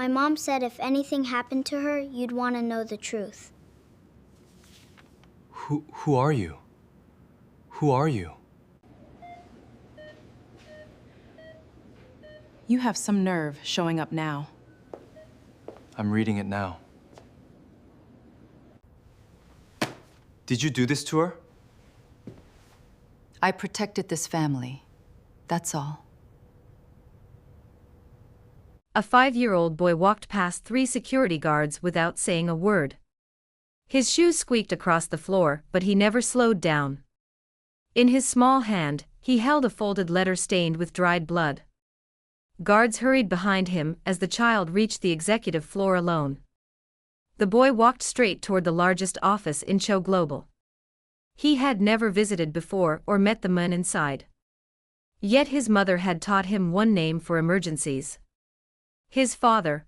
My mom said if anything happened to her, you'd want to know the truth. Who are you? Who are you? You have some nerve showing up now. I'm reading it now. Did you do this to her? I protected this family. That's all. A 5-year-old boy walked past 3 security guards without saying a word. His shoes squeaked across the floor, but he never slowed down. In his small hand, he held a folded letter stained with dried blood. Guards hurried behind him as the child reached the executive floor alone. The boy walked straight toward the largest office in Cho Global. He had never visited before or met the man inside. Yet his mother had taught him one name for emergencies. His father.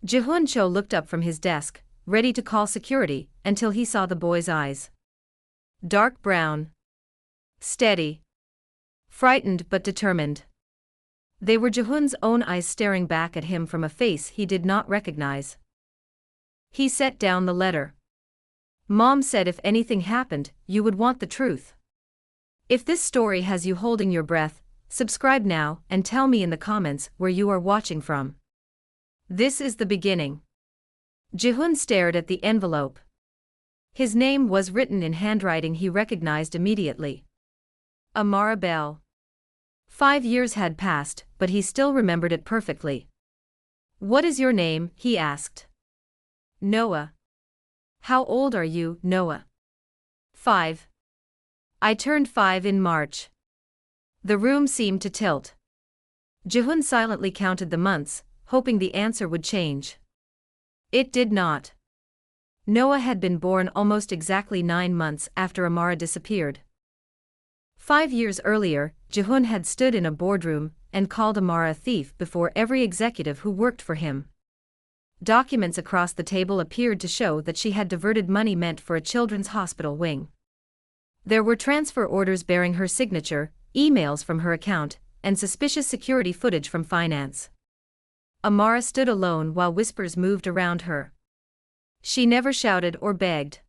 Jihoon Cho looked up from his desk, ready to call security, until he saw the boy's eyes. Dark brown. Steady. Frightened but determined. They were Jihoon's own eyes staring back at him from a face he did not recognize. He set down the letter. Mom said if anything happened, you would want the truth. If this story has you holding your breath, subscribe now and tell me in the comments where you are watching from. This is the beginning. Jihoon stared at the envelope. His name was written in handwriting he recognized immediately. Amara Bell. 5 years had passed, but he still remembered it perfectly. What is your name? He asked. Noah. How old are you, Noah? 5. I turned 5 in March. The room seemed to tilt. Jihoon silently counted the months, hoping the answer would change. It did not. Noah had been born almost exactly 9 months after Amara disappeared. 5 years earlier, Jihoon had stood in a boardroom and called Amara a thief before every executive who worked for him. Documents across the table appeared to show that she had diverted money meant for a children's hospital wing. There were transfer orders bearing her signature, emails from her account, and suspicious security footage from finance. Amara stood alone while whispers moved around her. She never shouted or begged.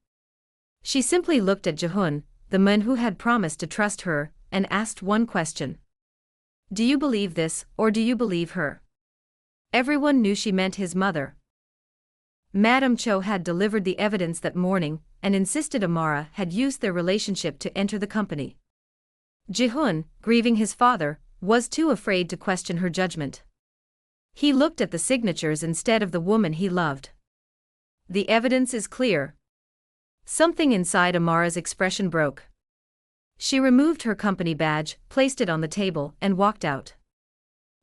She simply looked at Jihoon, the man who had promised to trust her, and asked one question. Do you believe this, or do you believe her? Everyone knew she meant his mother. Madame Cho had delivered the evidence that morning, and insisted Amara had used their relationship to enter the company. Jihoon, grieving his father, was too afraid to question her judgment. He looked at the signatures instead of the woman he loved. The evidence is clear. Something inside Amara's expression broke. She removed her company badge, placed it on the table, and walked out.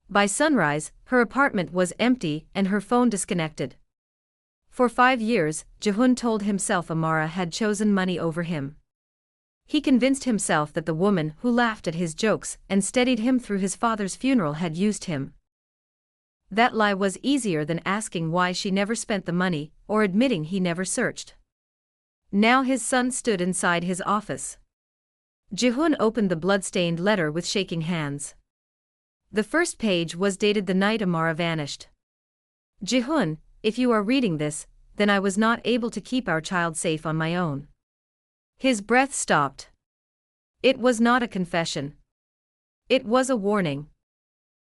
By sunrise, her apartment was empty and her phone disconnected. For 5 years, Jihoon told himself Amara had chosen money over him. He convinced himself that the woman who laughed at his jokes and steadied him through his father's funeral had used him. That lie was easier than asking why she never spent the money, or admitting he never searched. Now his son stood inside his office. Jihoon opened the blood-stained letter with shaking hands. The first page was dated the night Amara vanished. Jihoon, if you are reading this, then I was not able to keep our child safe on my own. His breath stopped. It was not a confession. It was a warning.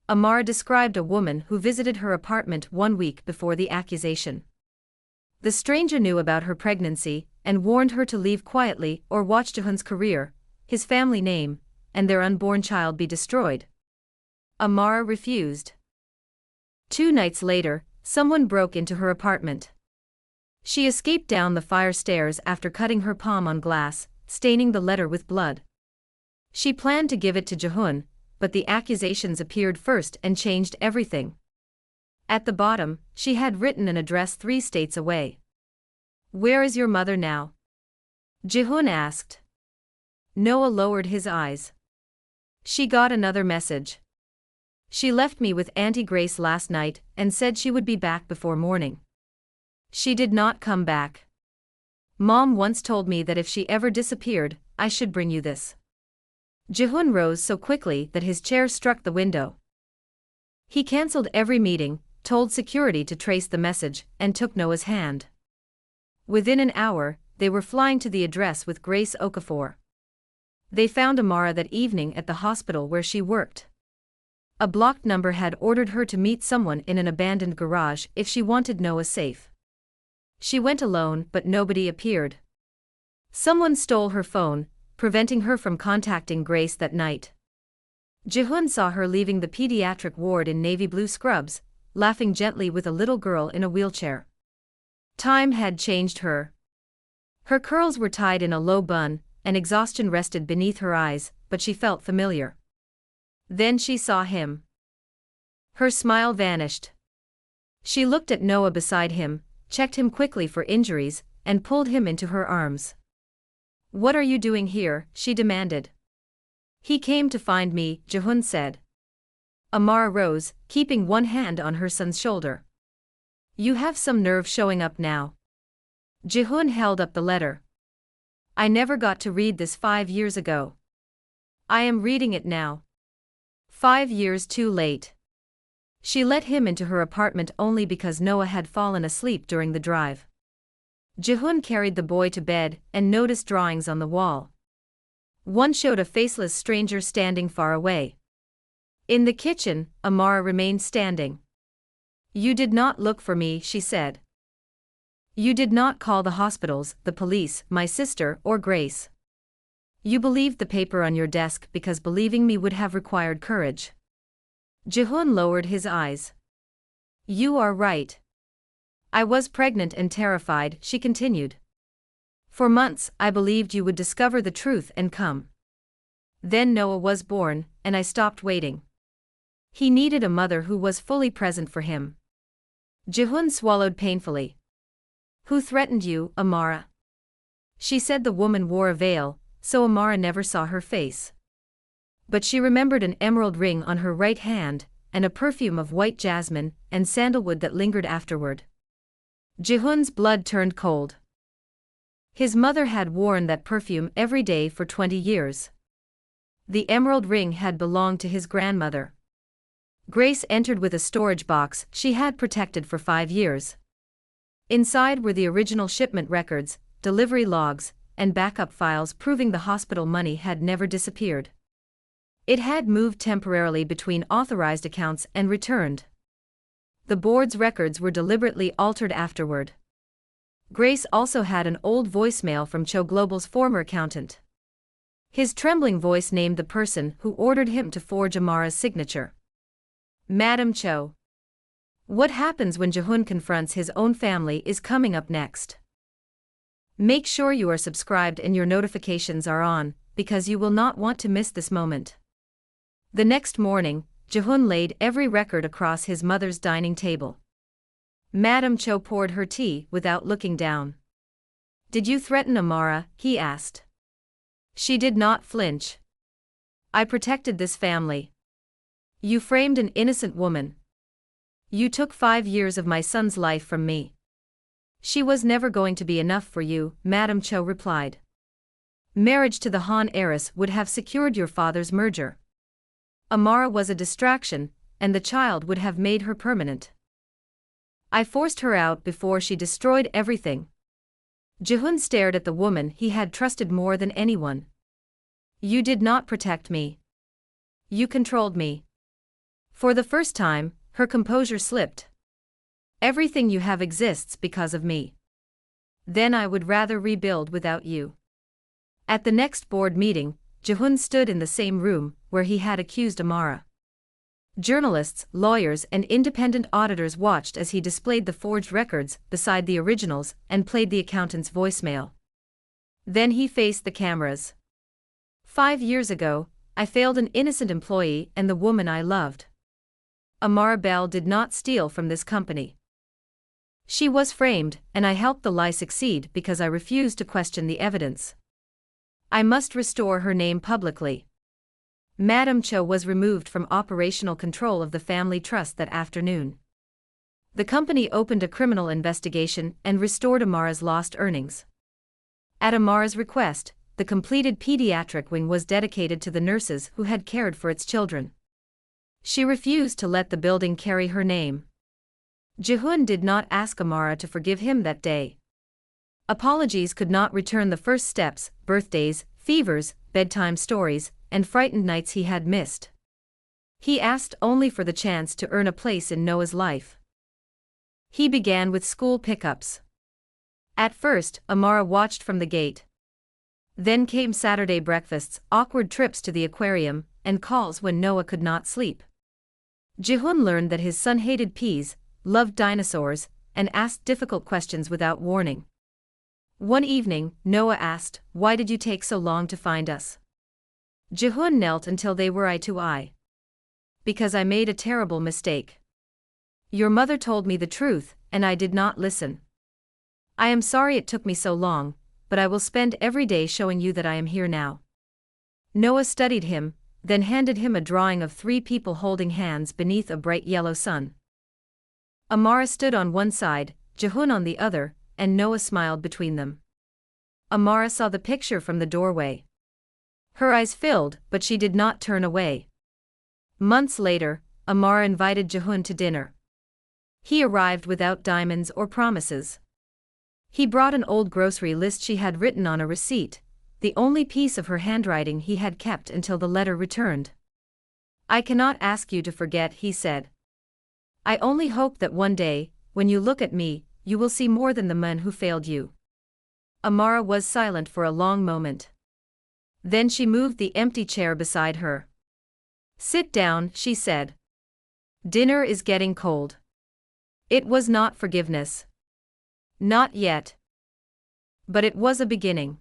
Amara described a woman who visited her apartment 1 week before the accusation. The stranger knew about her pregnancy and warned her to leave quietly or watch Jihoon's career, his family name, and their unborn child be destroyed. Amara refused. 2 nights later, someone broke into her apartment. She escaped down the fire stairs after cutting her palm on glass, staining the letter with blood. She planned to give it to Jihoon, but the accusations appeared first and changed everything. At the bottom, she had written an address 3 states away. Where is your mother now? Jihoon asked. Noah lowered his eyes. She got another message. She left me with Auntie Grace last night and said she would be back before morning. She did not come back. Mom once told me that if she ever disappeared, I should bring you this. Jihoon rose so quickly that his chair struck the window. He cancelled every meeting, told security to trace the message, and took Noah's hand. Within an hour, they were flying to the address with Grace Okafor. They found Amara that evening at the hospital where she worked. A blocked number had ordered her to meet someone in an abandoned garage if she wanted Noah safe. She went alone, but nobody appeared. Someone stole her phone, preventing her from contacting Grace that night. Jihoon saw her leaving the pediatric ward in navy blue scrubs, laughing gently with a little girl in a wheelchair. Time had changed her. Her curls were tied in a low bun, and exhaustion rested beneath her eyes, but she felt familiar. Then she saw him. Her smile vanished. She looked at Noah beside him, checked him quickly for injuries, and pulled him into her arms. "What are you doing here?" she demanded. "He came to find me," Jihoon said. Amara rose, keeping one hand on her son's shoulder. "You have some nerve showing up now." Jihoon held up the letter. "I never got to read this 5 years ago. I am reading it now. 5 years too late." She let him into her apartment only because Noah had fallen asleep during the drive. Jihoon carried the boy to bed and noticed drawings on the wall. One showed a faceless stranger standing far away. In the kitchen, Amara remained standing. "You did not look for me," she said. "You did not call the hospitals, the police, my sister, or Grace. You believed the paper on your desk because believing me would have required courage." Jihoon lowered his eyes. "You are right. I was pregnant and terrified," she continued. "For months, I believed you would discover the truth and come. Then Noah was born, and I stopped waiting. He needed a mother who was fully present for him." Jihoon swallowed painfully. "Who threatened you, Amara?" She said the woman wore a veil, so Amara never saw her face. But she remembered an emerald ring on her right hand, and a perfume of white jasmine and sandalwood that lingered afterward. Jihoon's blood turned cold. His mother had worn that perfume every day for 20 years. The emerald ring had belonged to his grandmother. Grace entered with a storage box she had protected for 5 years. Inside were the original shipment records, delivery logs, and backup files proving the hospital money had never disappeared. It had moved temporarily between authorized accounts and returned. The board's records were deliberately altered afterward. Grace also had an old voicemail from Cho Global's former accountant. His trembling voice named the person who ordered him to forge Amara's signature. "Madam Cho. What happens when Jihoon confronts his own family is coming up next. Make sure you are subscribed and your notifications are on, because you will not want to miss this moment." The next morning, Jihoon laid every record across his mother's dining table. Madam Cho poured her tea without looking down. "Did you threaten Amara?" he asked. She did not flinch. "I protected this family. You framed an innocent woman. You took 5 years of my son's life from me. She was never going to be enough for you," Madam Cho replied. "Marriage to the Han heiress would have secured your father's merger. Amara was a distraction, and the child would have made her permanent. I forced her out before she destroyed everything." Jihoon stared at the woman he had trusted more than anyone. "You did not protect me. You controlled me." For the first time, her composure slipped. "Everything you have exists because of me. Then I would rather rebuild without you." At the next board meeting, Jihoon stood in the same room where he had accused Amara. Journalists, lawyers, and independent auditors watched as he displayed the forged records beside the originals and played the accountant's voicemail. Then he faced the cameras. 5 years ago, I failed an innocent employee and the woman I loved. Amara Bell did not steal from this company. She was framed, and I helped the lie succeed because I refused to question the evidence. I must restore her name publicly." Madam Cho was removed from operational control of the family trust that afternoon. The company opened a criminal investigation and restored Amara's lost earnings. At Amara's request, the completed pediatric wing was dedicated to the nurses who had cared for its children. She refused to let the building carry her name. Jihoon did not ask Amara to forgive him that day. Apologies could not return the first steps, birthdays, fevers, bedtime stories, and frightened nights he had missed. He asked only for the chance to earn a place in Noah's life. He began with school pickups. At first, Amara watched from the gate. Then came Saturday breakfasts, awkward trips to the aquarium, and calls when Noah could not sleep. Jihoon learned that his son hated peas, loved dinosaurs, and asked difficult questions without warning. One evening, Noah asked, "Why did you take so long to find us?" Jihoon knelt until they were eye to eye. "Because I made a terrible mistake. Your mother told me the truth, and I did not listen. I am sorry it took me so long, but I will spend every day showing you that I am here now." Noah studied him, then handed him a drawing of 3 people holding hands beneath a bright yellow sun. Amara stood on one side, Jihoon on the other, and Noah smiled between them. Amara saw the picture from the doorway. Her eyes filled, but she did not turn away. Months later, Amara invited Jihoon to dinner. He arrived without diamonds or promises. He brought an old grocery list she had written on a receipt, the only piece of her handwriting he had kept until the letter returned. "I cannot ask you to forget," he said. "I only hope that one day, when you look at me, you will see more than the man who failed you." Amara was silent for a long moment. Then she moved the empty chair beside her. "Sit down," she said. "Dinner is getting cold." It was not forgiveness. Not yet. But it was a beginning.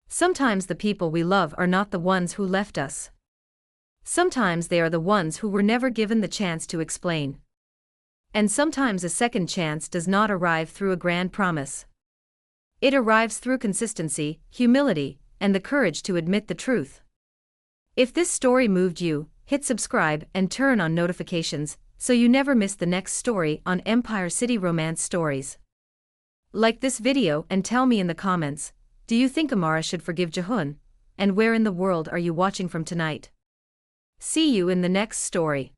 Sometimes the people we love are not the ones who left us. Sometimes they are the ones who were never given the chance to explain. And sometimes a second chance does not arrive through a grand promise. It arrives through consistency, humility, and the courage to admit the truth. If this story moved you, hit subscribe and turn on notifications so you never miss the next story on Empire City Romance Stories. Like this video and tell me in the comments, do you think Amara should forgive Jihoon? And where in the world are you watching from tonight? See you in the next story.